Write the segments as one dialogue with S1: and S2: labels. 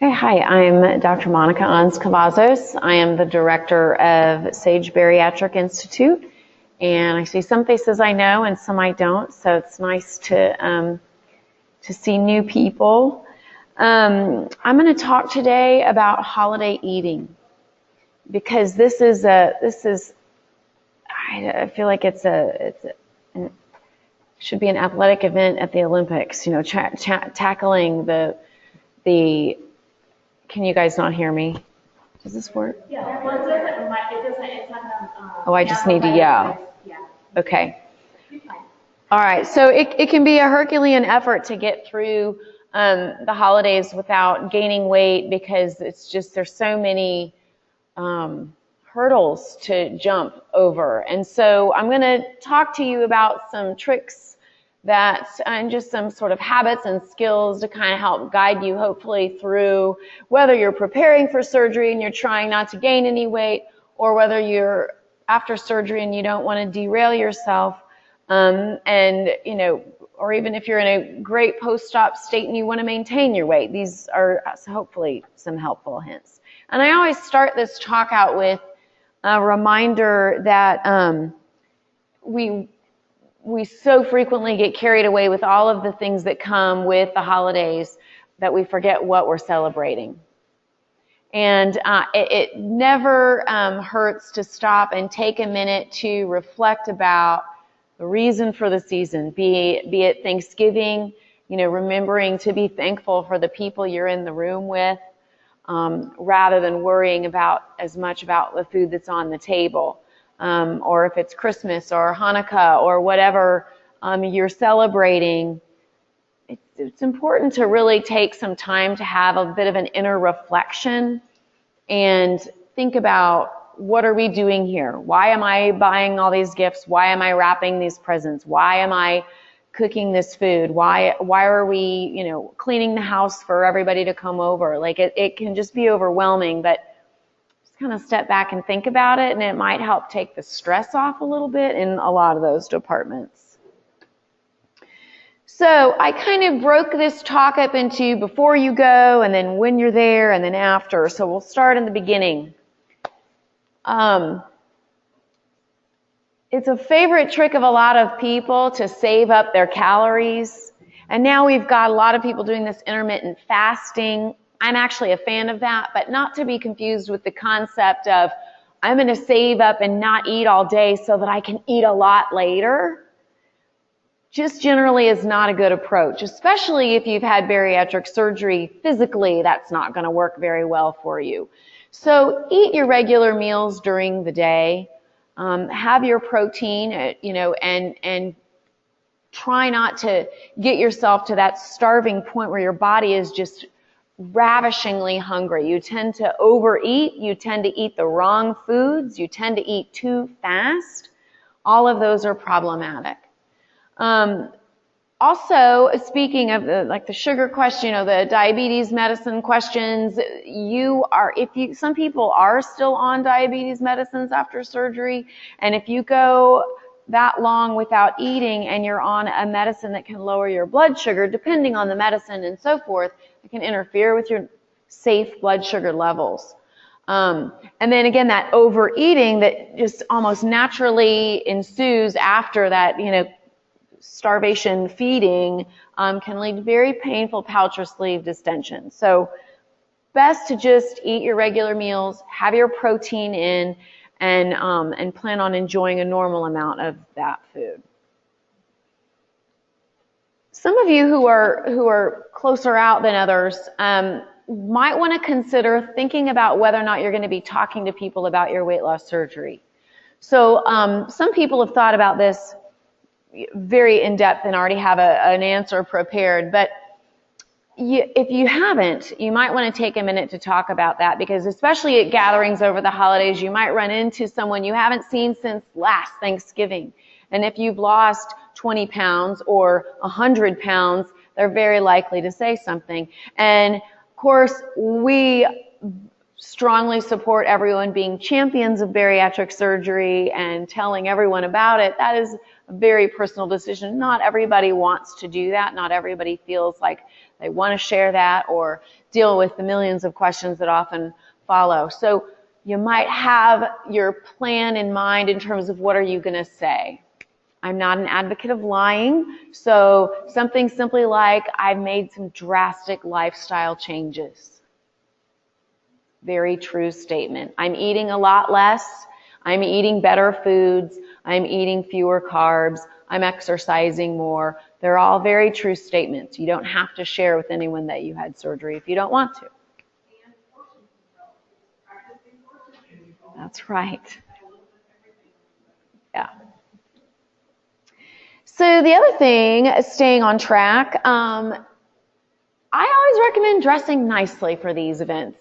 S1: Okay, hi, I'm Dr. Monica Anz-Cavazos. I am the director of Sage Bariatric Institute, and I see some faces I know and some I don't, so it's nice to see new people. I'm going to talk today about holiday eating because I feel like it should be an athletic event at the Olympics. You know, tackling the. Can you guys not hear me? Does this work?
S2: Yeah, well, it doesn't, it's not going to,
S1: oh, I just need to yell.
S2: Yeah.
S1: Okay. All right, so it can be a Herculean effort to get through the holidays without gaining weight because there's so many hurdles to jump over. And so I'm going to talk to you about some tricks and just some sort of habits and skills to kind of help guide you hopefully through whether you're preparing for surgery and you're trying not to gain any weight, or whether you're after surgery and you don't want to derail yourself, or even if you're in a great post-op state and you want to maintain your weight. These are hopefully some helpful hints. And I always start this talk out with a reminder that we so frequently get carried away with all of the things that come with the holidays that we forget what we're celebrating. And it never hurts to stop and take a minute to reflect about the reason for the season, be it Thanksgiving, remembering to be thankful for the people you're in the room with, rather than worrying as much about the food that's on the table. Or if it's Christmas or Hanukkah or whatever you're celebrating, it's important to really take some time to have a bit of an inner reflection and think about, what are we doing here? Why am I buying all these gifts? Why am I wrapping these presents? Why am I cooking this food? Why are we, cleaning the house for everybody to come over? Like it can just be overwhelming, but kind of step back and think about it, and it might help take the stress off a little bit in a lot of those departments. So I kind of broke this talk up into before you go, and then when you're there, and then after. So we'll start in the beginning. It's a favorite trick of a lot of people to save up their calories, and now we've got a lot of people doing this intermittent fasting. I'm actually a fan of that, but not to be confused with the concept of I'm going to save up and not eat all day so that I can eat a lot later. Just generally is not a good approach, especially if you've had bariatric surgery. Physically, that's not going to work very well for you. So eat your regular meals during the day. Have your protein, and try not to get yourself to that starving point where your body is just ravishingly hungry. You tend to overeat. You tend to eat the wrong foods. You tend to eat too fast. All of those are problematic. Also, speaking of the sugar question, the diabetes medicine questions, some people are still on diabetes medicines after surgery, and if you go that long without eating and you're on a medicine that can lower your blood sugar, depending on the medicine and so forth, it can interfere with your safe blood sugar levels. And then again, that overeating that just almost naturally ensues after that, starvation feeding, can lead to very painful pouch sleeve distension. So best to just eat your regular meals, have your protein in, and plan on enjoying a normal amount of that food. Some of you who are closer out than others might want to consider thinking about whether or not you're going to be talking to people about your weight loss surgery. So some people have thought about this very in depth and already have an answer prepared, but if you haven't, you might want to take a minute to talk about that, because especially at gatherings over the holidays, you might run into someone you haven't seen since last Thanksgiving. And if you've lost 20 pounds or 100 pounds, they're very likely to say something. And of course, we strongly support everyone being champions of bariatric surgery and telling everyone about it. That is a very personal decision. Not everybody wants to do that. Not everybody feels like they want to share that or deal with the millions of questions that often follow. So you might have your plan in mind in terms of what are you going to say. I'm not an advocate of lying, so something simply like, I've made some drastic lifestyle changes. Very true statement. I'm eating a lot less. I'm eating better foods. I'm eating fewer carbs. I'm exercising more. They're all very true statements. You don't have to share with anyone that you had surgery if you don't want to. That's right. Yeah. So the other thing, staying on track, I always recommend dressing nicely for these events.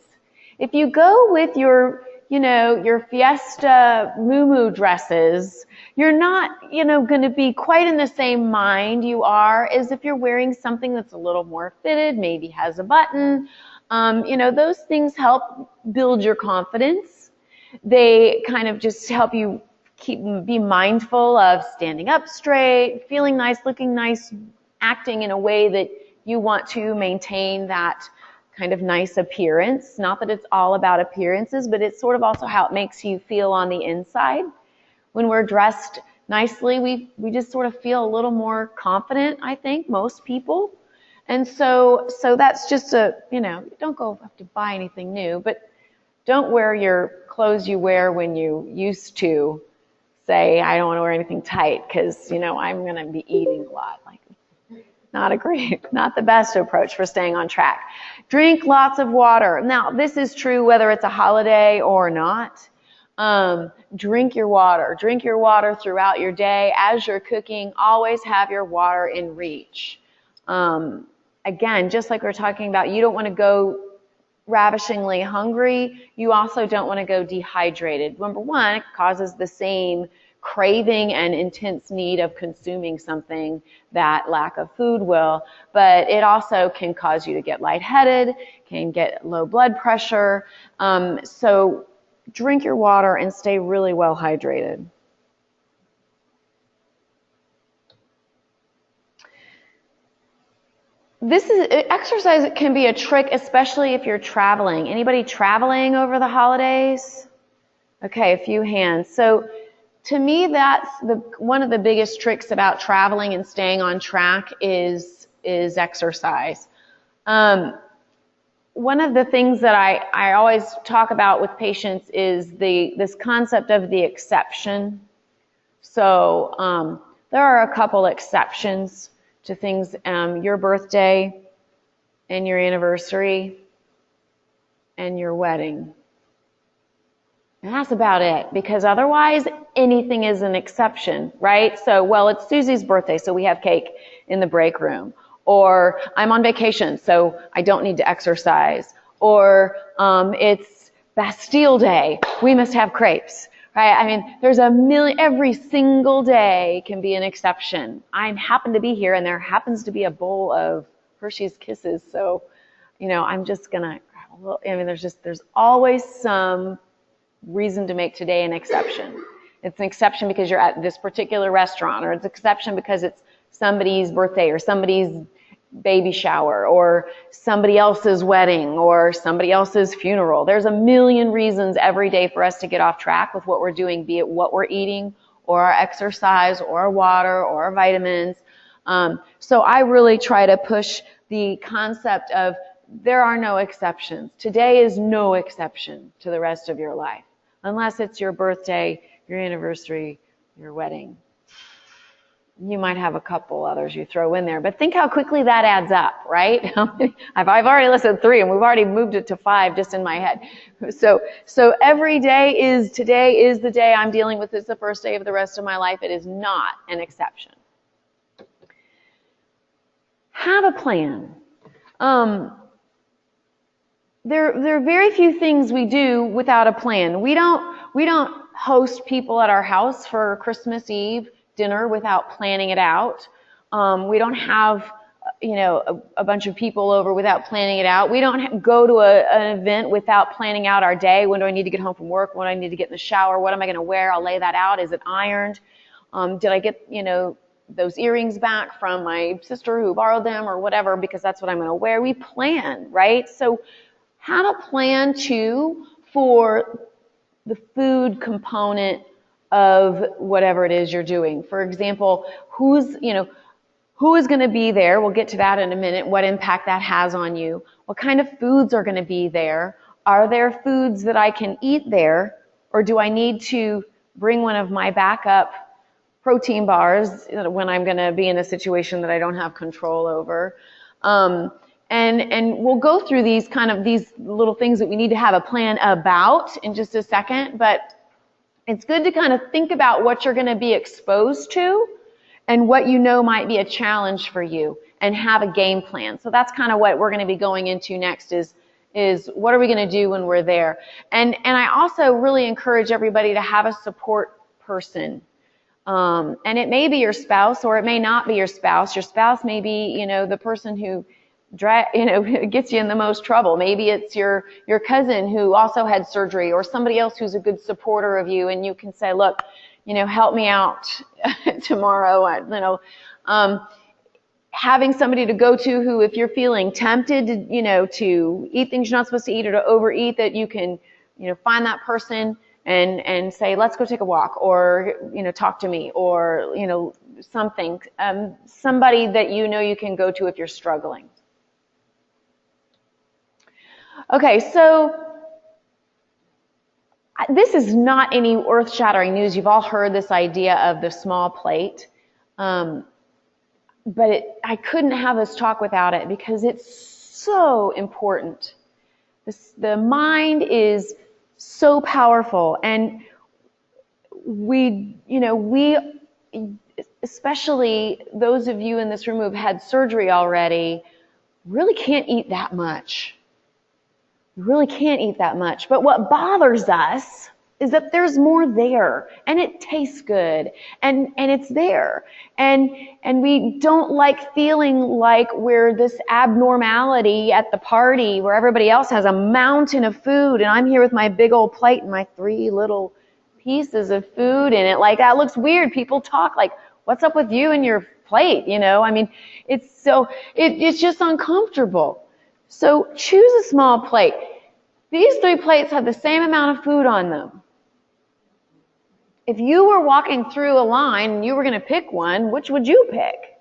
S1: If you go with your fiesta muumuu dresses, you're not, going to be quite in the same mind you are as if you're wearing something that's a little more fitted, maybe has a button. Those things help build your confidence. They kind of just help you be mindful of standing up straight, feeling nice, looking nice, acting in a way that you want to maintain that kind of nice appearance. Not that it's all about appearances, but it's sort of also how it makes you feel on the inside. When we're dressed nicely, we just sort of feel a little more confident, I think, most people. And so that's just you don't go have to buy anything new, but don't wear your clothes you wear when you used to say, I don't want to wear anything tight because, I'm going to be eating a lot. Like, not the best approach for staying on track. Drink lots of water. Now, this is true whether it's a holiday or not. Drink your water. Drink your water throughout your day. As you're cooking, always have your water in reach. Again, just like we're talking about, you don't want to go ravishingly hungry. You also don't want to go dehydrated. Number one, it causes the same craving and intense need of consuming something that lack of food will, but it also can cause you to get lightheaded, can get low blood pressure. So drink your water and stay really well hydrated. Exercise can be a trick, especially if you're traveling. Anybody traveling over the holidays? Okay, a few hands. So to me, that's one of the biggest tricks about traveling and staying on track is exercise. One of the things that I always talk about with patients is this concept of the exception. So there are a couple exceptions to things, your birthday and your anniversary and your wedding. And that's about it, because otherwise anything is an exception, right? So, well, it's Susie's birthday, so we have cake in the break room. Or I'm on vacation, so I don't need to exercise. Or it's Bastille Day, we must have crepes. Right? I mean, there's a million, every single day can be an exception. I happen to be here and there happens to be a bowl of Hershey's Kisses. So, I'm just going to, there's always some reason to make today an exception. It's an exception because you're at this particular restaurant, or it's an exception because it's somebody's birthday or somebody's baby shower or somebody else's wedding or somebody else's funeral. There's a million reasons every day for us to get off track with what we're doing, be it what we're eating or our exercise or our water or our vitamins. So I really try to push the concept of there are no exceptions. Today is no exception to the rest of your life, unless it's your birthday, your anniversary, your wedding. You might have a couple others you throw in there, but think how quickly that adds up, right? I've already listed 3, and we've already moved it to 5 just in my head. So every day today is the day I'm dealing with. It's the first day of the rest of my life. It is not an exception. Have a plan. There are very few things we do without a plan. We don't host people at our house for Christmas Eve dinner without planning it out. We don't have, a bunch of people over without planning it out. We don't go to an event without planning out our day. When do I need to get home from work? When do I need to get in the shower? What am I going to wear? I'll lay that out. Is it ironed? Did I get, those earrings back from my sister who borrowed them or whatever, because that's what I'm going to wear. We plan, right? So how to plan too for the food component of whatever it is you're doing. For example, who is going to be there? We'll get to that in a minute, what impact that has on you. What kind of foods are going to be there? Are there foods that I can eat there, or do I need to bring one of my backup protein bars when I'm going to be in a situation that I don't have control over? And we'll go through these little things that we need to have a plan about in just a second, but it's good to kind of think about what you're going to be exposed to and what you know might be a challenge for you, and have a game plan. So that's kind of what we're going to be going into next is what are we going to do when we're there? And I also really encourage everybody to have a support person. And it may be your spouse, or it may not be your spouse. Your spouse may be, the person who gets you in the most trouble. Maybe it's your cousin who also had surgery, or somebody else who's a good supporter of you, and you can say, look, help me out tomorrow. Having somebody to go to who, if you're feeling tempted to eat things you're not supposed to eat or to overeat, that you can, find that person and say, let's go take a walk, or, talk to me, or, something, somebody that you can go to if you're struggling. Okay, so this is not any earth-shattering news. You've all heard this idea of the small plate. But I couldn't have this talk without it, because it's so important. The mind is so powerful, and we, especially those of you in this room who've had surgery already, really can't eat that much. You really can't eat that much. But what bothers us is that there's more there, and it tastes good, and it's there. And we don't like feeling like we're this abnormality at the party where everybody else has a mountain of food, and I'm here with my big old plate and my 3 little pieces of food in it. Like, that looks weird. People talk like, what's up with you and your plate? It's just uncomfortable. So choose a small plate. These 3 plates have the same amount of food on them. If you were walking through a line and you were going to pick one, which would you pick?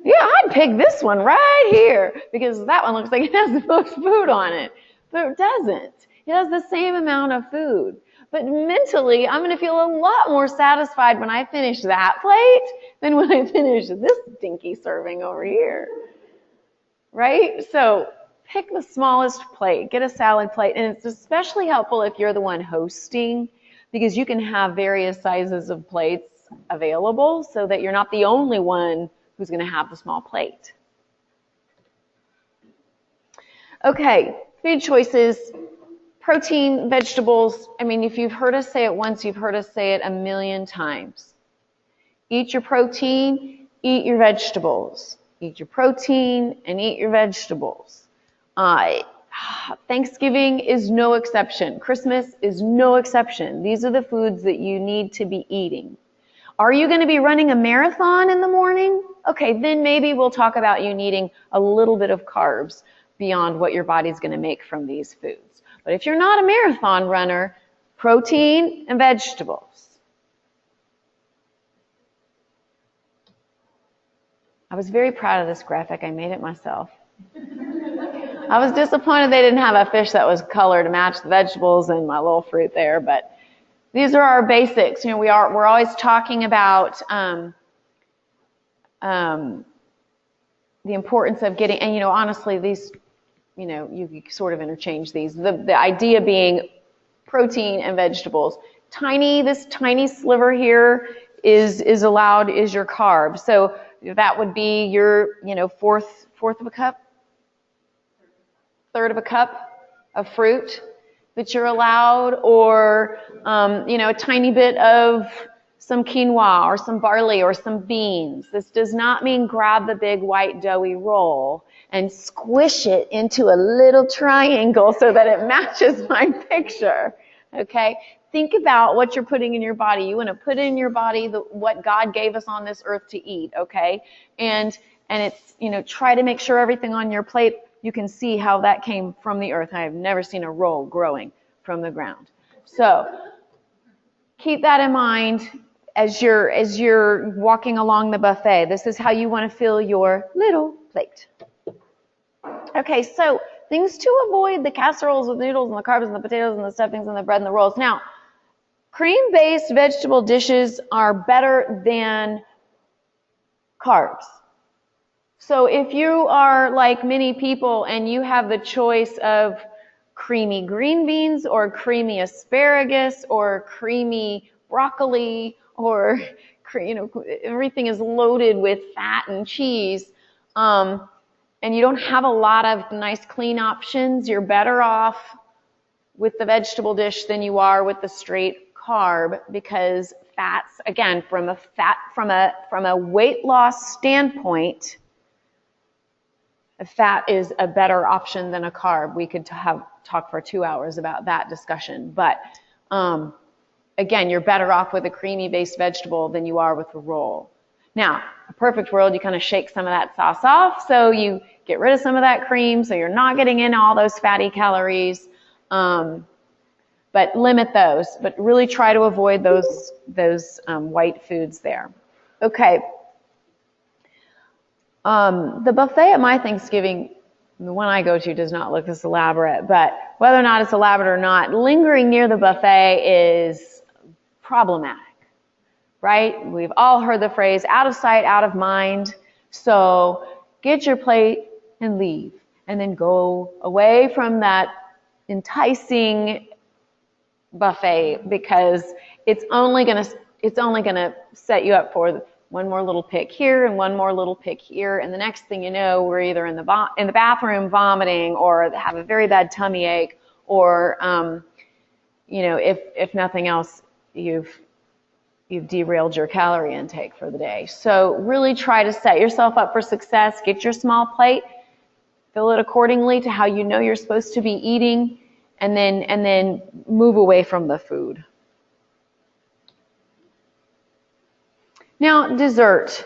S1: Yeah, I'd pick this one right here, because that one looks like it has the most food on it. But it doesn't. It has the same amount of food. But mentally, I'm going to feel a lot more satisfied when I finish that plate than when I finish this dinky serving over here. Right? So pick the smallest plate. Get a salad plate. And it's especially helpful if you're the one hosting, because you can have various sizes of plates available so that you're not the only one who's going to have the small plate. Okay, food choices. Protein, vegetables. If you've heard us say it once, you've heard us say it a million times. Eat your protein, eat your vegetables. Eat your protein and eat your vegetables. Thanksgiving is no exception. Christmas is no exception. These are the foods that you need to be eating. Are you going to be running a marathon in the morning? Okay, then maybe we'll talk about you needing a little bit of carbs beyond what your body's going to make from these foods. But if you're not a marathon runner, protein and vegetables. I was very proud of this graphic. I made it myself. I was disappointed they didn't have a fish that was colored to match the vegetables and my little fruit there, but these are our basics. We're always talking about the importance of getting, and honestly, these, you sort of interchange these. The idea being protein and vegetables. This tiny sliver here is allowed, is your carb. So that would be your, fourth of a cup, third of a cup of fruit that you're allowed, or, a tiny bit of some quinoa or some barley or some beans. This does not mean grab the big white doughy roll and squish it into a little triangle so that it matches my picture. Okay? think about what you're putting in your body. You want to put in your body what God gave us on this earth to eat, okay? And it's, try to make sure everything on your plate, you can see how that came from the earth. I have never seen a roll growing from the ground. So keep that in mind as you're walking along the buffet. This is how you want to fill your little plate. Okay, so things to avoid: the casseroles with noodles and the carbs and the potatoes and the stuffings and the bread and the rolls. Now, cream-based vegetable dishes are better than carbs. So if you are like many people and you have the choice of creamy green beans or creamy asparagus or creamy broccoli or, everything is loaded with fat and cheese, and you don't have a lot of nice clean options, you're better off with the vegetable dish than you are with the straight carb, because fats, again, from a weight loss standpoint, fat is a better option than a carb. We could talk for 2 hours about that discussion. But again, you're better off with a creamy-based vegetable than you are with a roll. Now, a perfect world, you kind of shake some of that sauce off, so you get rid of some of that cream, so you're not getting in all those fatty calories. But limit those. But really try to avoid those white foods there. Okay. The buffet at my Thanksgiving, the one I go to, does not look this elaborate, but whether or not it's elaborate or not, lingering near the buffet is problematic, right? We've all heard the phrase, out of sight, out of mind. So get your plate and leave, and then go away from that enticing buffet, because it's only going to set you up for one more little pick here and one more little pick here, and the next thing you know, we're either in the bathroom vomiting, or have a very bad tummy ache, or if nothing else, you've derailed your calorie intake for the day. So really try to set yourself up for success. Get your small plate, fill it accordingly to how you know you're supposed to be eating, and then move away from the food. Now, dessert.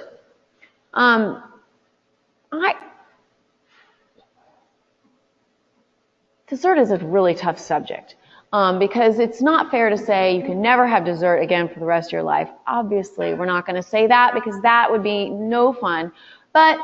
S1: Dessert is a really tough subject, because it's not fair to say you can never have dessert again for the rest of your life. Obviously, we're not going to say that, because that would be no fun. But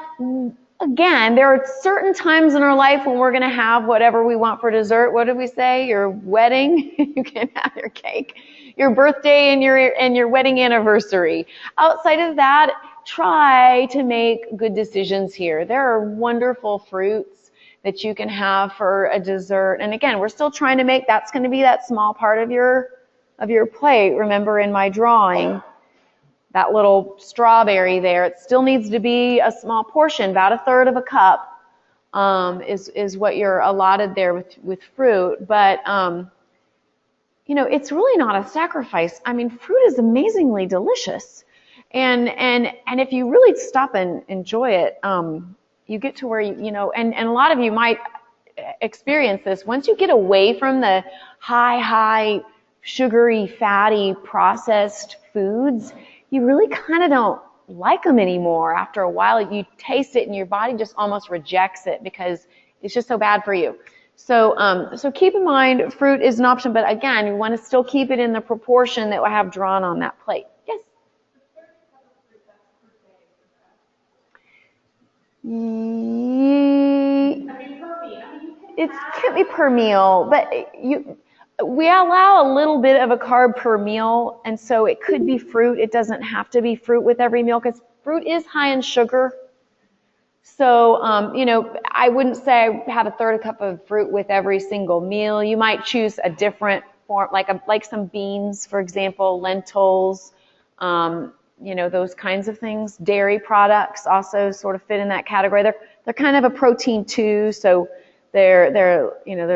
S1: again, there are certain times in our life when we're going to have whatever we want for dessert. What did we say? Your wedding, you can have your cake. Your birthday and your wedding anniversary. Outside of that, try to make good decisions here. There are wonderful fruits that you can have for a dessert. And again, we're still trying to make, that's going to be that small part of your plate. Remember in my drawing, that little strawberry there, it still needs to be a small portion, about 1/3 of a cup, is what you're allotted there with fruit. But it's really not a sacrifice. I mean, fruit is amazingly delicious. And if you really stop and enjoy it, you get to where, and a lot of you might experience this. Once you get away from the high, sugary, fatty, processed foods, you really kind of don't like them anymore. After a while, you taste it and your body just almost rejects it because it's just so bad for you. So keep in mind, fruit is an option, but again, you want to still keep it in the proportion that we have drawn on that plate. Yes? It can't be per meal, but we allow a little bit of a carb per meal, and so it could be fruit. It doesn't have to be fruit with every meal, because fruit is high in sugar. So, I wouldn't say have 1/3 a cup of fruit with every single meal. You might choose a different form, like some beans, for example, lentils, those kinds of things. Dairy products also sort of fit in that category. They're kind of a protein too, so they're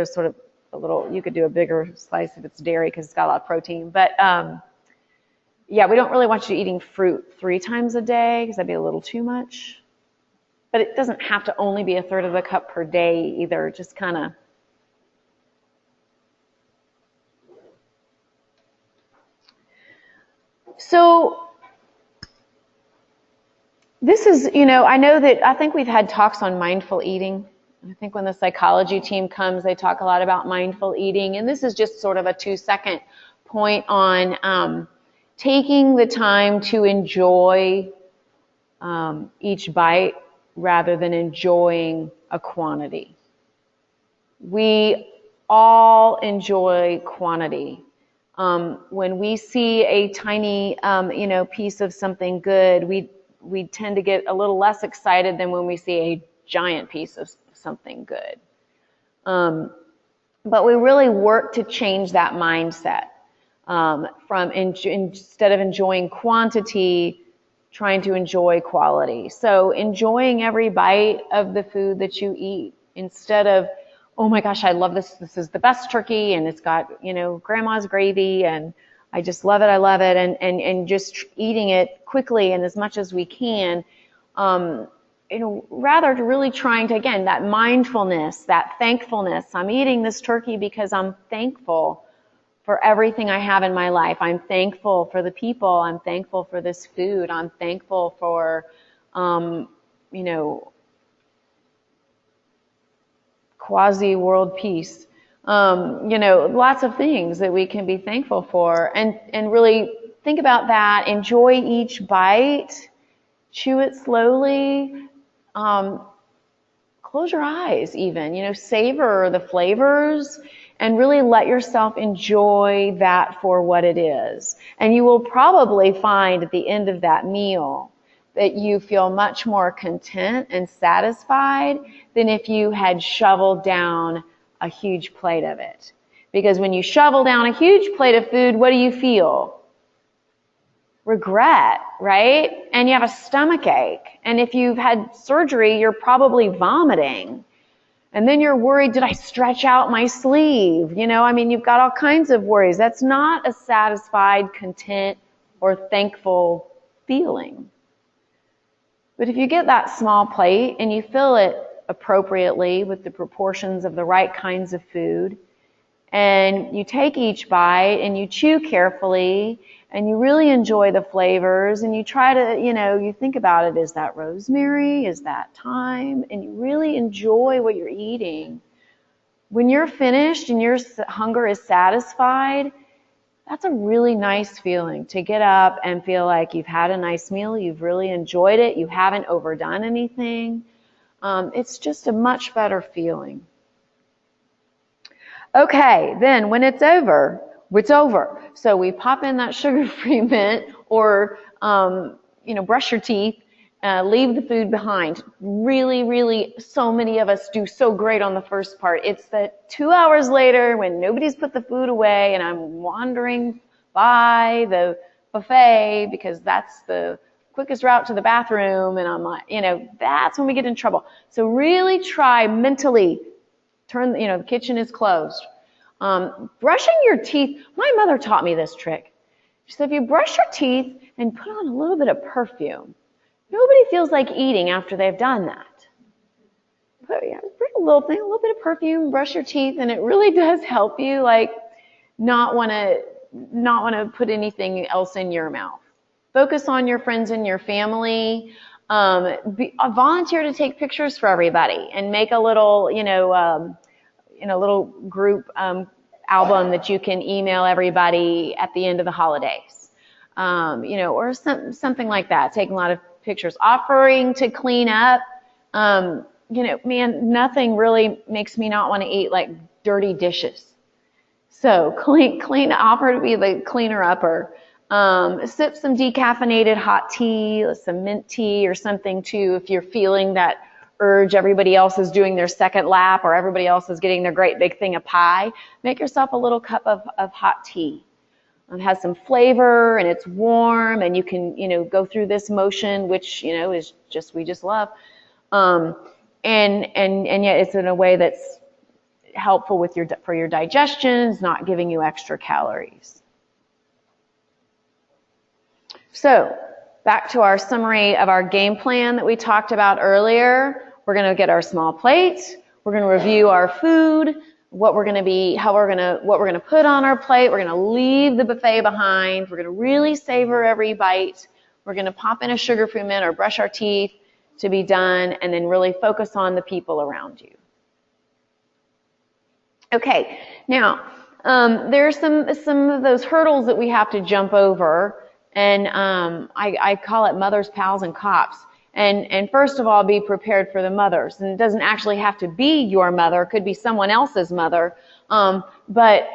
S1: sort of a little, you could do a bigger slice if it's dairy because it's got a lot of protein. But yeah, we don't really want you eating fruit 3 times a day because that'd be a little too much. But it doesn't have to only be 1/3 of a cup per day either. Just kind of. So this is, I think we've had talks on mindful eating. I think when the psychology team comes, they talk a lot about mindful eating. And this is just sort of a 2-second point on taking the time to enjoy each bite rather than enjoying a quantity. We all enjoy quantity. When we see a tiny, piece of something good, we tend to get a little less excited than when we see a giant piece of something good. But we really work to change that mindset from instead of enjoying quantity, trying to enjoy quality. So enjoying every bite of the food that you eat instead of, oh my gosh, I love this. This is the best turkey and it's got, grandma's gravy and I just love it. I love it. And just eating it quickly and as much as we can, rather to really trying to, again, that mindfulness, that thankfulness. I'm eating this turkey because I'm thankful for everything I have in my life. I'm thankful for the people. I'm thankful for this food. I'm thankful for, quasi-world peace. Lots of things that we can be thankful for. And really think about that. Enjoy each bite. Chew it slowly. Close your eyes even. Savor the flavors. And really let yourself enjoy that for what it is. And you will probably find at the end of that meal that you feel much more content and satisfied than if you had shoveled down a huge plate of it. Because when you shovel down a huge plate of food, what do you feel? Regret, right? And you have a stomach ache. And if you've had surgery, you're probably vomiting. And then you're worried, did I stretch out my sleeve? You've got all kinds of worries. That's not a satisfied, content, or thankful feeling. But if you get that small plate and you fill it appropriately with the proportions of the right kinds of food, and you take each bite and you chew carefully and you really enjoy the flavors and you try to, you think about it, is that rosemary? Is that thyme? And you really enjoy what you're eating. When you're finished and your hunger is satisfied, that's a really nice feeling to get up and feel like you've had a nice meal, you've really enjoyed it, you haven't overdone anything. It's just a much better feeling. Okay, then when it's over, it's over. So we pop in that sugar-free mint or, brush your teeth, leave the food behind. Really, really, so many of us do so great on the first part. It's the 2 hours later when nobody's put the food away and I'm wandering by the buffet because that's the quickest route to the bathroom and I'm like, that's when we get in trouble. So really try mentally, the kitchen is closed. Brushing your teeth, my mother taught me this trick. She said, if you brush your teeth and put on a little bit of perfume, nobody feels like eating after they've done that. Bring a little bit of perfume, brush your teeth, and it really does help you, not want to put anything else in your mouth. Focus on your friends and your family. Volunteer to take pictures for everybody and make a little, little group album that you can email everybody at the end of the holidays, or something like that. Taking a lot of pictures, offering to clean up. Nothing really makes me not want to eat like dirty dishes. So clean, offer to be the cleaner upper. Sip some decaffeinated hot tea, some mint tea or something too if you're feeling that urge. Everybody else is doing their second lap or everybody else is getting their great big thing of pie. Make yourself a little cup of hot tea. It has some flavor and it's warm and you can, go through this motion, which, is we just love. And yet it's in a way that's helpful for your digestion. It's not giving you extra calories. So back to our summary of our game plan that we talked about earlier. We're going to get our small plates. We're going to review our food. what we're going to be, what we're going to put on our plate. We're going to leave the buffet behind. We're going to really savor every bite. We're going to pop in a sugar-free mint or brush our teeth to be done, and then really focus on the people around you. Okay, now there's some of those hurdles that we have to jump over, and I call it mothers, pals, and cops. And first of all, be prepared for the mothers. And it doesn't actually have to be your mother. It could be someone else's mother. But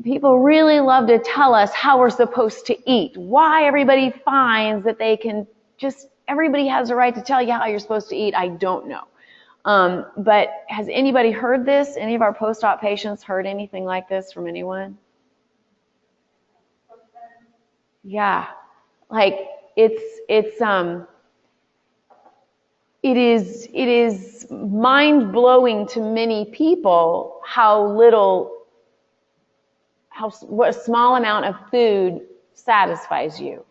S1: people really love to tell us how we're supposed to eat. Why everybody finds that they can just, everybody has a right to tell you how you're supposed to eat, I don't know. But has anybody heard this? Any of our post-op patients heard anything like this from anyone? Yeah. Like, it is mind-blowing to many people what a small amount of food satisfies you.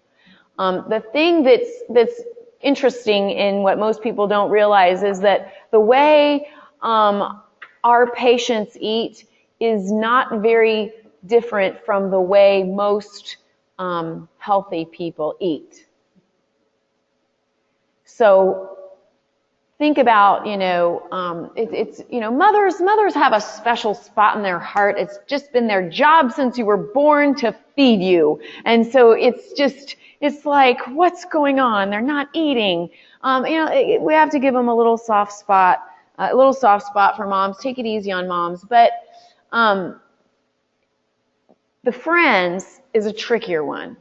S1: The thing that's interesting in what most people don't realize is that the way our patients eat is not very different from the way most healthy people eat. So think about, mothers have a special spot in their heart. It's just been their job since you were born to feed you. And so it's like, what's going on? They're not eating. We have to give them a little soft spot for moms. Take it easy on moms. But the friends is a trickier one.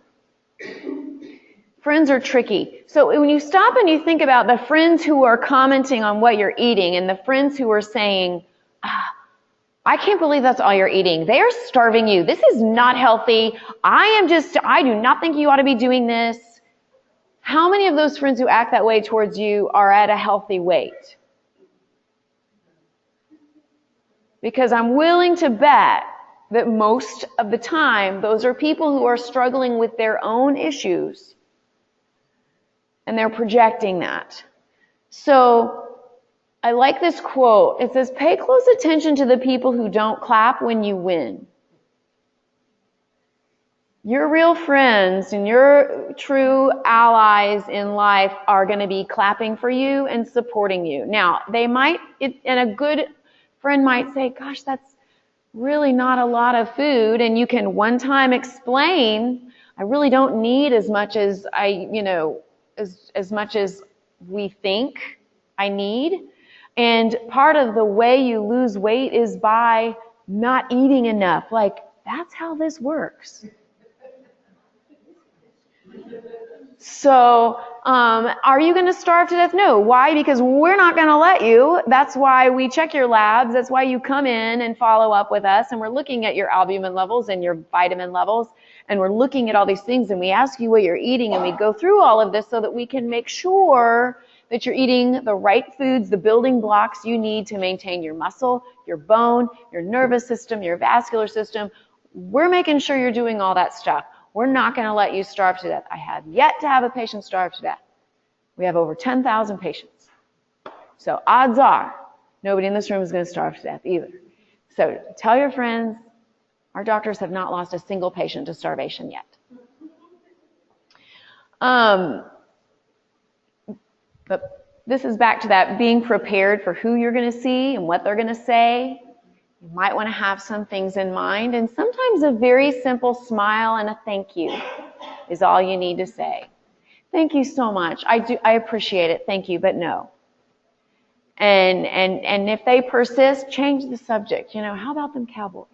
S1: Friends are tricky. So when you stop and you think about the friends who are commenting on what you're eating and the friends who are saying, I can't believe that's all you're eating. They are starving you. This is not healthy. I do not think you ought to be doing this. How many of those friends who act that way towards you are at a healthy weight? Because I'm willing to bet that most of the time, those are people who are struggling with their own issues. And they're projecting that. So I like this quote. It says, pay close attention to the people who don't clap when you win. Your real friends and your true allies in life are going to be clapping for you and supporting you. Now, and a good friend might say, gosh, that's really not a lot of food. And you can one time explain, I really don't need as much as as much as we think I need. And part of the way you lose weight is by not eating enough. Like, that's how this works. So, are you going to starve to death? No. Why? Because we're not going to let you. That's why we check your labs. That's why you come in and follow up with us. And we're looking at your albumin levels and your vitamin levels. And we're looking at all these things. And we ask you what you're eating. And we go through all of this so that we can make sure that you're eating the right foods, the building blocks you need to maintain your muscle, your bone, your nervous system, your vascular system. We're making sure you're doing all that stuff. We're not going to let you starve to death. I have yet to have a patient starve to death. We have over 10,000 patients. So odds are nobody in this room is going to starve to death either. So tell your friends, our doctors have not lost a single patient to starvation yet. But this is back to that being prepared for who you're going to see and what they're going to say. You might want to have some things in mind, and sometimes a very simple smile and a thank you is all you need to say. Thank you so much. I appreciate it. Thank you, but no. And if they persist, change the subject. How about them Cowboys?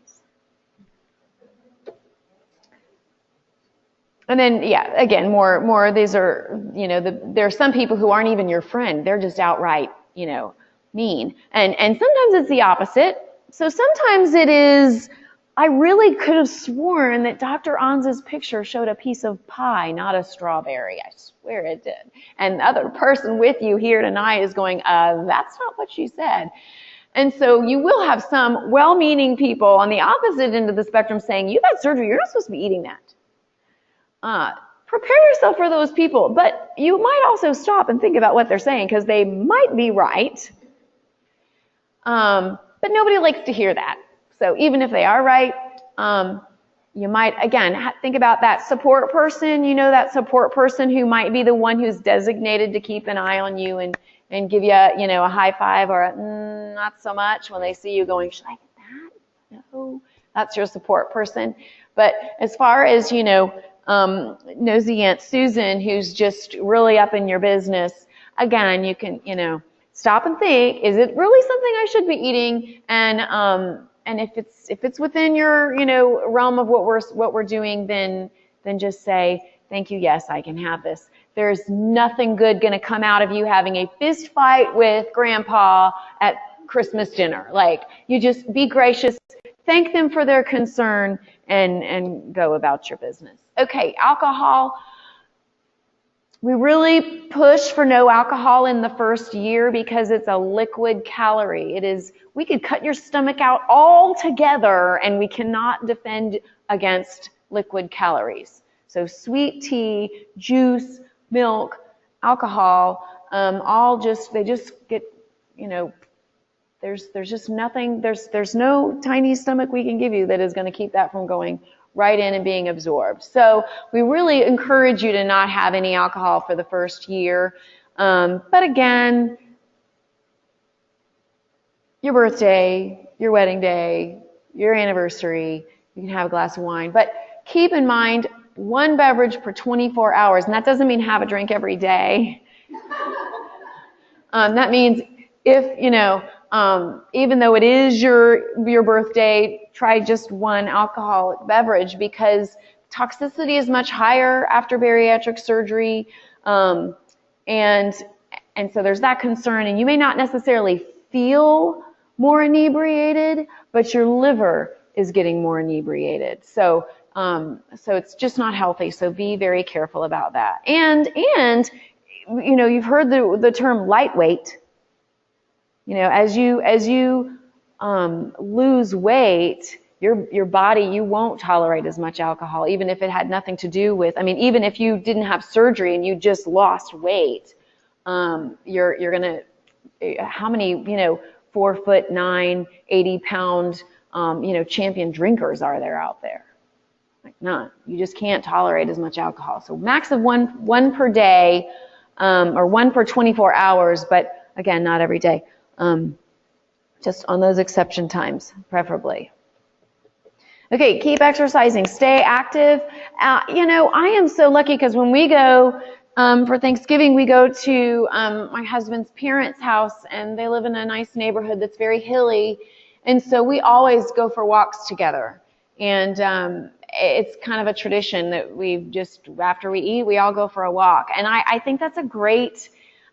S1: And then, again, more. These are, there are some people who aren't even your friend. They're just outright, mean. And sometimes it's the opposite. So sometimes it is, I really could have sworn that Dr. Anz's picture showed a piece of pie, not a strawberry. I swear it did. And the other person with you here tonight is going, that's not what she said. And so you will have some well-meaning people on the opposite end of the spectrum saying, you've had surgery, you're not supposed to be eating that. Prepare yourself for those people. But you might also stop and think about what they're saying, because they might be right. But nobody likes to hear that. So even if they are right, you might, again, think about that support person. You know, that support person who might be the one who's designated to keep an eye on you and give you, a high five or a not so much when they see you going, should I get that? No. That's your support person. But as far as, nosy Aunt Susan, who's just really up in your business, again, you can, stop and think, is it really something I should be eating? And if it's within your, realm of what we're doing, then just say, thank you, yes, I can have this. There's nothing good going to come out of you having a fist fight with Grandpa at Christmas dinner. Like, you just be gracious, thank them for their concern, and go about your business. Okay, alcohol. We really push for no alcohol in the first year because it's a liquid calorie. We could cut your stomach out altogether and we cannot defend against liquid calories. So sweet tea, juice, milk, alcohol, they just get, there's just nothing, there's no tiny stomach we can give you that is going to keep that from going right in and being absorbed. So we really encourage you to not have any alcohol for the first year. But again, your birthday, your wedding day, your anniversary, you can have a glass of wine. But keep in mind, one beverage per 24 hours. And that doesn't mean have a drink every day. That means if, even though it is your birthday, try just one alcoholic beverage because toxicity is much higher after bariatric surgery. And so there's that concern. And you may not necessarily feel more inebriated, but your liver is getting more inebriated. So it's just not healthy. So be very careful about that. And you've heard the term lightweight. As you lose weight, your body, you won't tolerate as much alcohol, even if it had nothing to do with, even if you didn't have surgery and you just lost weight, you're gonna, how many, 4'9", 80-pound, champion drinkers are there out there? Like none. You just can't tolerate as much alcohol. So max of one per day, or one per 24 hours, but again, not every day. Just on those exception times, preferably. Okay, keep exercising, stay active. I am so lucky because when we go for Thanksgiving, we go to my husband's parents' house, and they live in a nice neighborhood that's very hilly, and so we always go for walks together. And it's kind of a tradition that after we eat, we all go for a walk. And I think that's a great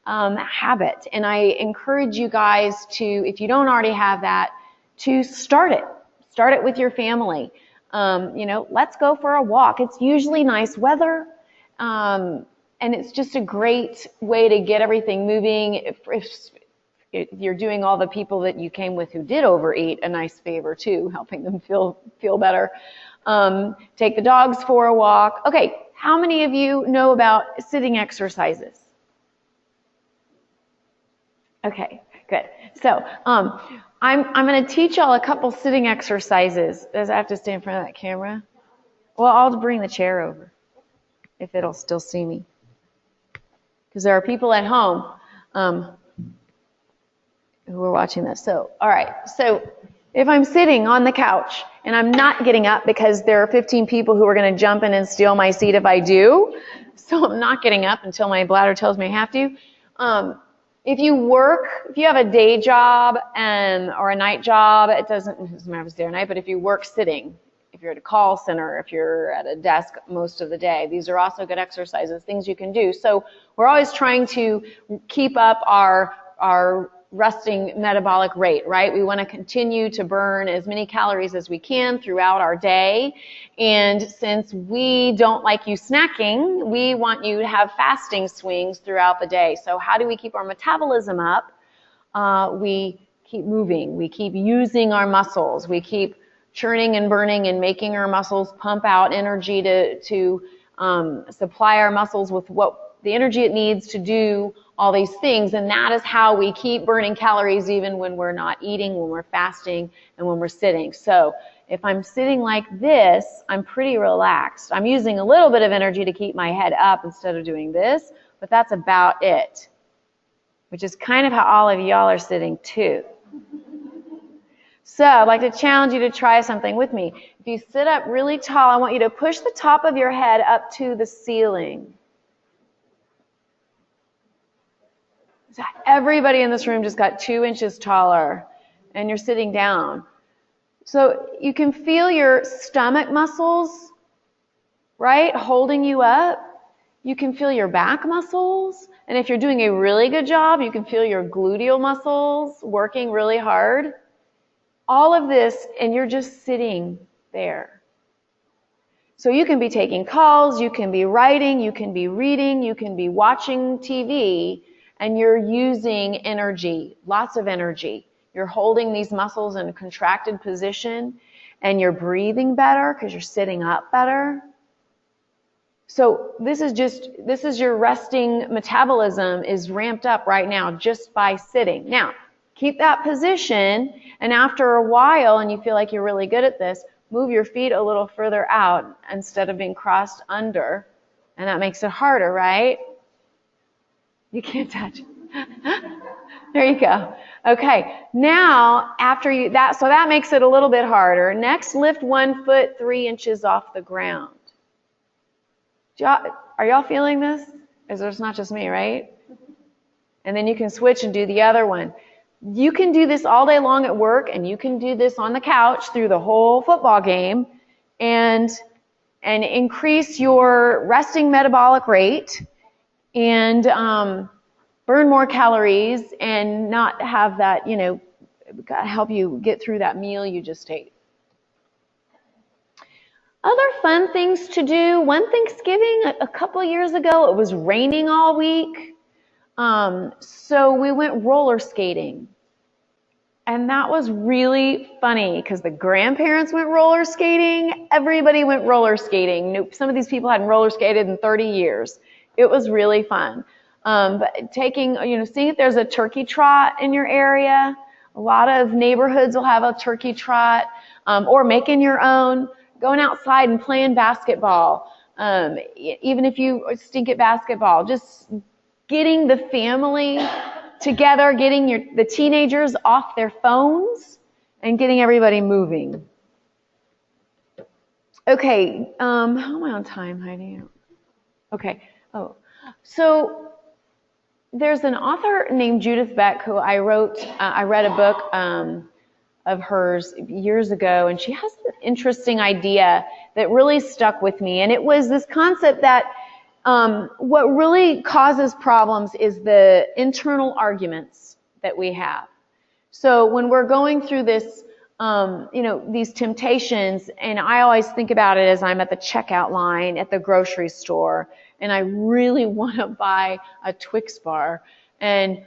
S1: habit. And I encourage you guys to, if you don't already have that, to start it. Start it with your family. Let's go for a walk. It's usually nice weather. And it's just a great way to get everything moving. If you're doing all the people that you came with who did overeat a nice favor too, helping them feel better. Take the dogs for a walk. Okay, how many of you know about sitting exercises? Okay, good. So I'm going to teach y'all a couple sitting exercises. Does I have to stay in front of that camera? Well, I'll bring the chair over if it'll still see me. Because there are people at home who are watching this. So, all right. So if I'm sitting on the couch and I'm not getting up because there are 15 people who are going to jump in and steal my seat if I do, so I'm not getting up until my bladder tells me I have to. If you have a day job or a night job, it doesn't matter if it's day or night, but if you work sitting, if you're at a call center, if you're at a desk most of the day, these are also good exercises, things you can do. So we're always trying to keep up our resting metabolic rate, right? We want to continue to burn as many calories as we can throughout our day. And since we don't like you snacking, we want you to have fasting swings throughout the day. So how do we keep our metabolism up? We keep moving. We keep using our muscles. We keep churning and burning and making our muscles pump out energy to supply our muscles with the energy it needs to do all these things. And that is how we keep burning calories even when we're not eating, when we're fasting, and when we're sitting. So if I'm sitting like this, I'm pretty relaxed. I'm using a little bit of energy to keep my head up instead of doing this, but that's about it, which is kind of how all of y'all are sitting too. So I'd like to challenge you to try something with me. If you sit up really tall, I want you to push the top of your head up to the ceiling. So everybody in this room just got 2 inches taller, and you're sitting down. So you can feel your stomach muscles, right, holding you up. You can feel your back muscles. And if you're doing a really good job, you can feel your gluteal muscles working really hard. All of this, and you're just sitting there. So you can be taking calls, you can be writing, you can be reading, you can be watching TV, and you're using energy, lots of energy. You're holding these muscles in a contracted position, and you're breathing better because you're sitting up better. So this is your resting metabolism is ramped up right now just by sitting. Now, keep that position, and after a while, and you feel like you're really good at this, move your feet a little further out instead of being crossed under, and that makes it harder, right? You can't touch it. There you go. Okay, now after you that, so that makes it a little bit harder. Next, lift 1 foot 3 inches off the ground. Are y'all feeling this? It's not just me, right? And then you can switch and do the other one. You can do this all day long at work, and you can do this on the couch through the whole football game, and increase your resting metabolic rate, and burn more calories, and not have that, help you get through that meal you just ate. Other fun things to do. One Thanksgiving, a couple years ago, it was raining all week. So we went roller skating. And that was really funny because the grandparents went roller skating. Everybody went roller skating. Some of these people hadn't roller skated in 30 years. It was really fun. But seeing if there's a turkey trot in your area. A lot of neighborhoods will have a turkey trot, or making your own. Going outside and playing basketball. Even if you stink at basketball, just getting the family together, getting the teenagers off their phones, and getting everybody moving. Okay, how am I on time, Heidi? Okay. So there's an author named Judith Beck who I read a book of hers years ago, and she has an interesting idea that really stuck with me. And it was this concept that what really causes problems is the internal arguments that we have. So when we're going through this, these temptations, and I always think about it as I'm at the checkout line at the grocery store, and I really want to buy a Twix bar, and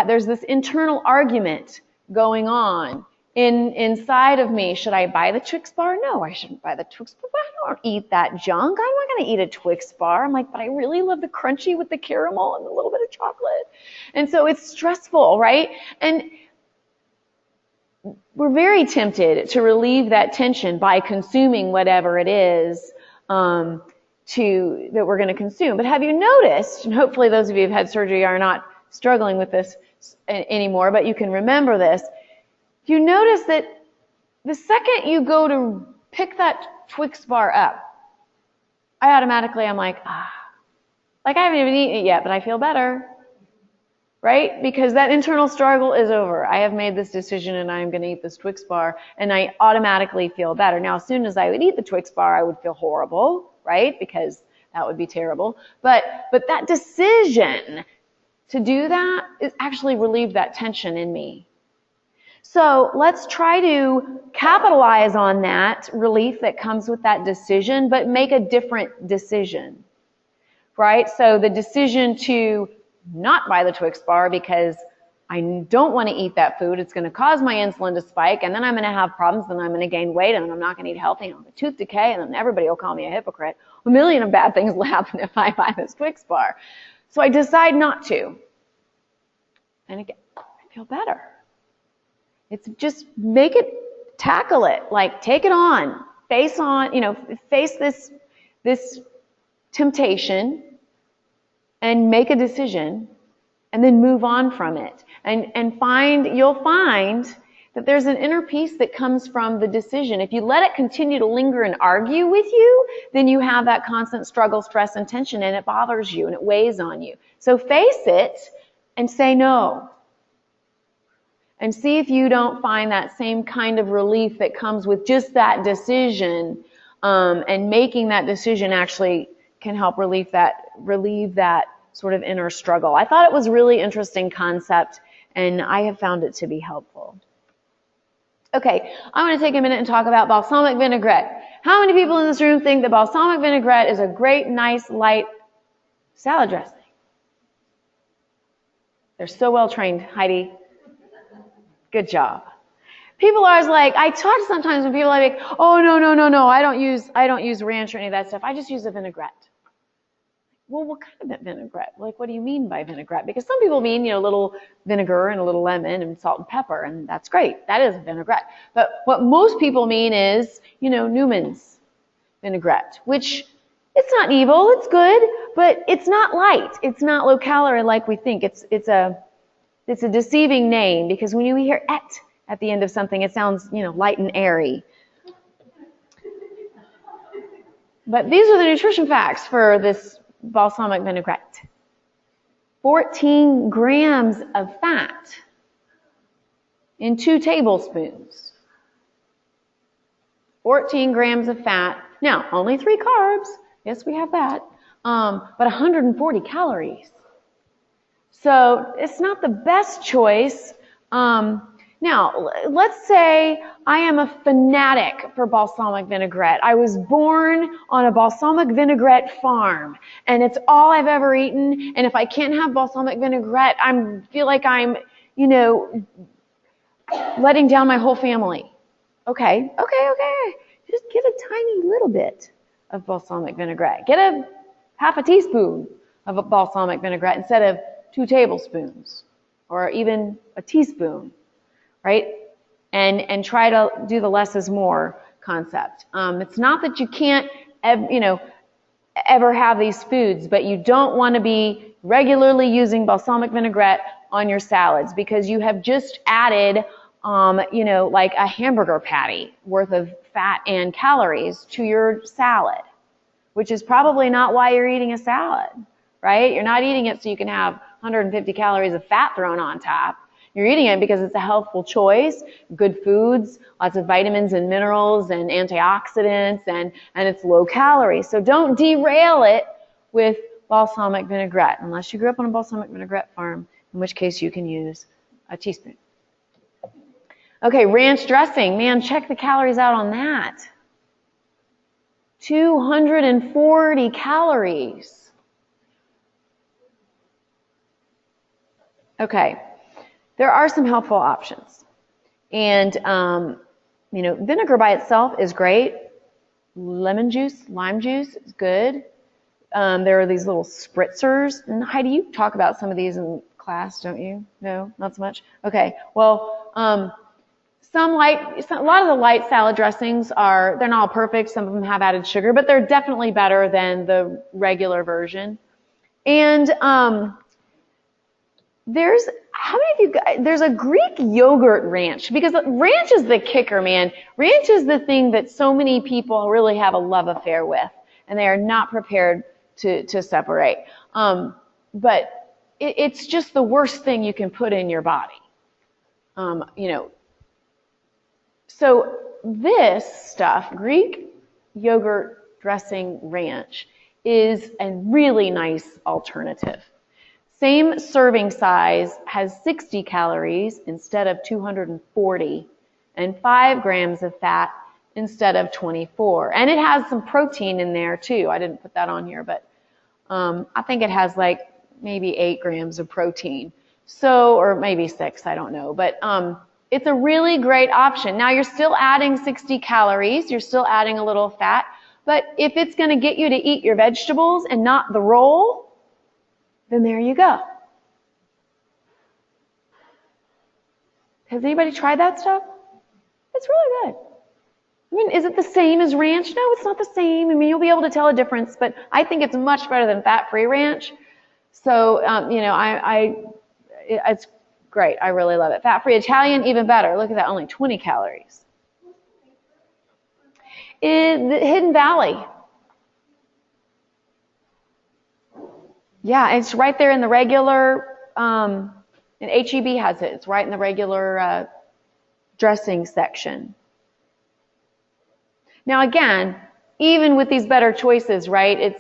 S1: there's this internal argument going on inside of me. Should I buy the Twix bar? No, I shouldn't buy the Twix bar. I don't eat that junk. I'm not going to eat a Twix bar. I'm like, but I really love the crunchy with the caramel and a little bit of chocolate. And so it's stressful, right? And we're very tempted to relieve that tension by consuming whatever it is that we're going to consume. But have you noticed, and hopefully those of you who've had surgery are not struggling with this anymore, but you can remember this, you notice that the second you go to pick that Twix bar up, I'm like, like I haven't even eaten it yet, but I feel better, right? Because that internal struggle is over. I have made this decision, and I'm going to eat this Twix bar, and I automatically feel better. Now, as soon as I would eat the Twix bar, I would feel horrible, right? Because that would be terrible. But that decision to do that is actually relieved that tension in me. So let's try to capitalize on that relief that comes with that decision, but make a different decision, right? So the decision to not buy the Twix bar because I don't want to eat that food. It's going to cause my insulin to spike, and then I'm going to have problems, and I'm going to gain weight, and I'm not going to eat healthy, and I'll have tooth decay, and then everybody will call me a hypocrite. A million of bad things will happen if I buy this Twix bar. So I decide not to. And again, I feel better. It's just tackle it, like take it on, face this temptation and make a decision and then move on from it. And you'll find that there's an inner peace that comes from the decision. If you let it continue to linger and argue with you, then you have that constant struggle, stress, and tension, and it bothers you and it weighs on you. So face it and say no. And see if you don't find that same kind of relief that comes with just that decision, and making that decision actually can help relieve that sort of inner struggle. I thought it was a really interesting concept, and I have found it to be helpful. Okay, I want to take a minute and talk about balsamic vinaigrette. How many people in this room think that balsamic vinaigrette is a great, nice, light salad dressing? They're so well trained, Heidi. Good job. People are always like, I talk sometimes when people are like, oh, no, I don't use ranch or any of that stuff. I just use a vinaigrette. Well, what kind of vinaigrette? Like, what do you mean by vinaigrette? Because some people mean, a little vinegar and a little lemon and salt and pepper, and that's great. That is a vinaigrette. But what most people mean is, Newman's vinaigrette, which it's not evil, it's good, but it's not light. It's not low calorie like we think. It's a deceiving name, because when you hear "et" at the end of something, it sounds, light and airy. But these are the nutrition facts for this balsamic vinaigrette. 14 grams of fat in 2 tablespoons. 14 grams of fat. Now, only 3 carbs. Yes, we have that. But 140 calories. So it's not the best choice. Now, let's say I am a fanatic for balsamic vinaigrette. I was born on a balsamic vinaigrette farm, and it's all I've ever eaten. And if I can't have balsamic vinaigrette, I feel like I'm, letting down my whole family. Okay. Just get a tiny little bit of balsamic vinaigrette. Get a half a teaspoon of a balsamic vinaigrette instead of 2 tablespoons or even a teaspoon, right? And try to do the less is more concept. It's not that you can't, ever have these foods, but you don't want to be regularly using balsamic vinaigrette on your salads, because you have just added, like a hamburger patty worth of fat and calories to your salad, which is probably not why you're eating a salad, right? You're not eating it so you can have 150 calories of fat thrown on top. You're eating it because it's a healthful choice, good foods, lots of vitamins and minerals and antioxidants, and it's low calorie. So don't derail it with balsamic vinaigrette, unless you grew up on a balsamic vinaigrette farm, in which case you can use a teaspoon. Okay, ranch dressing. Man, check the calories out on that. 240 calories. Okay. There are some helpful options. And, vinegar by itself is great. Lemon juice, lime juice is good. There are these little spritzers. And Heidi, you talk about some of these in class, don't you? No, not so much? Okay. Well, a lot of the light salad dressings they're not all perfect. Some of them have added sugar, but they're definitely better than the regular version. And, there's a Greek yogurt ranch, because ranch is the kicker, man. Ranch is the thing that so many people really have a love affair with, and they are not prepared to separate. But it's just the worst thing you can put in your body. So this stuff, Greek yogurt dressing ranch, is a really nice alternative. Same serving size, has 60 calories instead of 240, and 5 grams of fat instead of 24. And it has some protein in there too. I didn't put that on here, but I think it has like maybe 8 grams of protein. So, or maybe 6, I don't know. But it's a really great option. Now you're still adding 60 calories, you're still adding a little fat, but if it's going to get you to eat your vegetables and not the roll, then there you go. Has anybody tried that stuff? It's really good. I mean, is it the same as ranch? No, it's not the same. I mean, you'll be able to tell a difference, but I think it's much better than fat-free ranch. So, you know, it's great. I really love it. Fat-free Italian, even better. Look at that, only 20 calories. The Hidden Valley. Yeah, it's right there in the regular, and HEB has it. It's right in the regular dressing section. Now again, even with these better choices, right,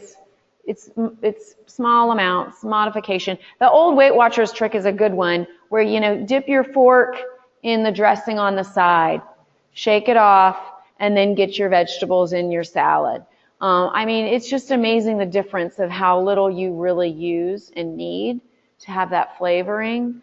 S1: it's small amounts, modification. The old Weight Watchers trick is a good one where, you know, dip your fork in the dressing on the side, shake it off, and then get your vegetables in your salad. I mean, it's just amazing the difference of how little you really use and need to have that flavoring.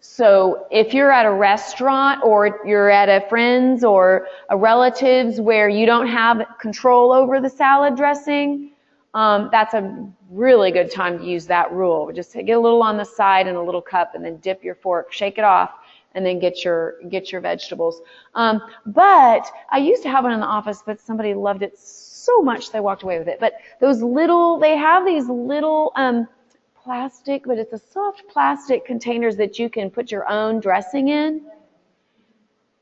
S1: So if you're at a restaurant or you're at a friend's or a relative's where you don't have control over the salad dressing, that's a really good time to use that rule. Just get a little on the side in a little cup and then dip your fork, shake it off, and then get your vegetables. But I used to have one in the office, but somebody loved it so much they walked away with it. But they have these little plastic, but it's a soft plastic containers that you can put your own dressing in.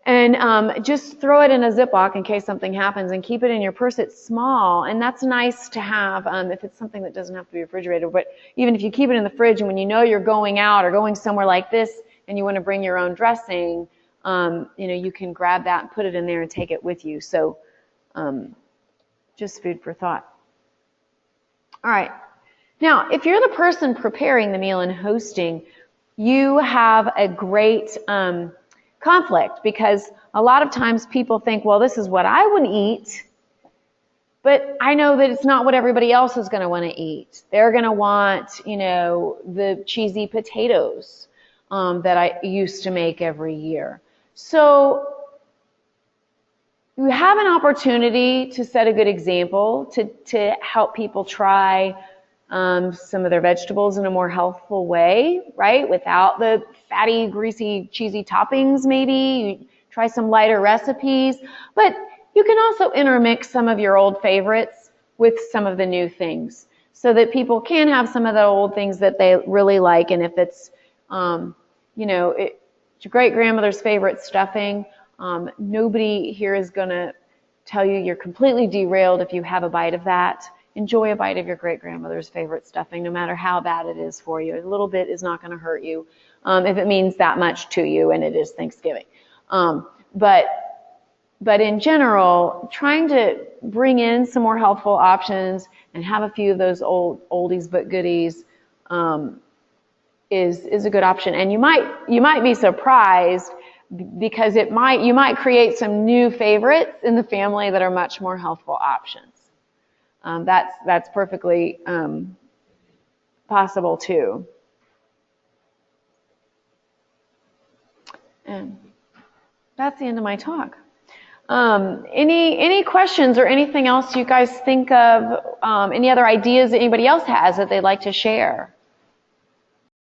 S1: And just throw it in a Ziploc in case something happens and keep it in your purse. It's small, and that's nice to have if it's something that doesn't have to be refrigerated. But even if you keep it in the fridge and when you know you're going out or going somewhere like this and you want to bring your own dressing, you know, you can grab that and put it in there and take it with you. So just food for thought. All right. Now, if you're the person preparing the meal and hosting, you have a great conflict because a lot of times people think, well, this is what I would eat, but I know that it's not what everybody else is going to want to eat. They're going to want, you know, the cheesy potatoes that I used to make every year. So you have an opportunity to set a good example, to help people try some of their vegetables in a more healthful way, right? Without the fatty, greasy, cheesy toppings, maybe. You try some lighter recipes. But you can also intermix some of your old favorites with some of the new things so that people can have some of the old things that they really like. And if it's, you know, it's your great-grandmother's favorite stuffing, nobody here is going to tell you you're completely derailed if you have a bite of that. Enjoy a bite of your great-grandmother's favorite stuffing, no matter how bad it is for you. A little bit is not going to hurt you if it means that much to you, and it is Thanksgiving. But in general, trying to bring in some more healthful options and have a few of those old oldies but goodies is a good option. And you might be surprised because you might create some new favorites in the family that are much more healthful options. That's perfectly possible too. And that's the end of my talk. Any questions or anything else you guys think of? Any other ideas that anybody else has that they'd like to share?